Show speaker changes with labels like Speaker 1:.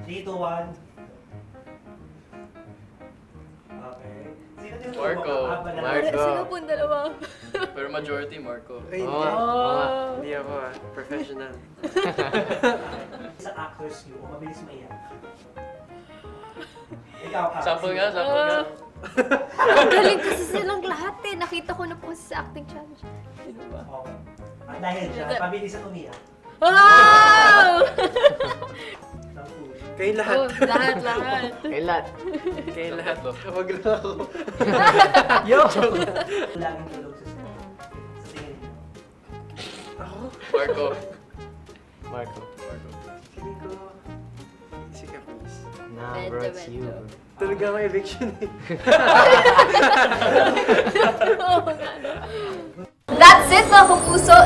Speaker 1: 3, 2, 1. Okay. Sino tinuturo
Speaker 2: Marco.
Speaker 1: ka? Banana.
Speaker 2: Marco.
Speaker 3: Sino po yung dalawa?
Speaker 2: Pero majority, Marco.
Speaker 4: Ay,
Speaker 5: Oo
Speaker 4: hindi.
Speaker 5: nga. Oo nga.
Speaker 4: Hindi ako professional.
Speaker 1: Sa actors niyo, mabilis maiyak. Ikaw ka.
Speaker 2: Sample nga, sample nga.
Speaker 3: Ang galing kasi silang lahat eh. Nakita ko na po kasi sa acting challenge. Sino ba?
Speaker 1: Okay. At dahil dyan, mabilis at umiyak.
Speaker 3: Wow!
Speaker 1: Ng push.
Speaker 4: Kayo lahat.
Speaker 3: Oh, lahat.
Speaker 5: Kailan?
Speaker 4: Kayo lahat. Wag lang ako.
Speaker 5: Yo!
Speaker 1: Laging tulog sa set. Sa tingin niyo.
Speaker 4: Ako?
Speaker 2: Marco.
Speaker 5: Marco.
Speaker 2: Marco.
Speaker 4: Feeling ko. Si Caprice.
Speaker 5: Nah,
Speaker 3: Medyo,
Speaker 5: bro, it's you.
Speaker 3: medyo.
Speaker 4: Tulog ako eviction eh.
Speaker 3: That's it mga kapuso!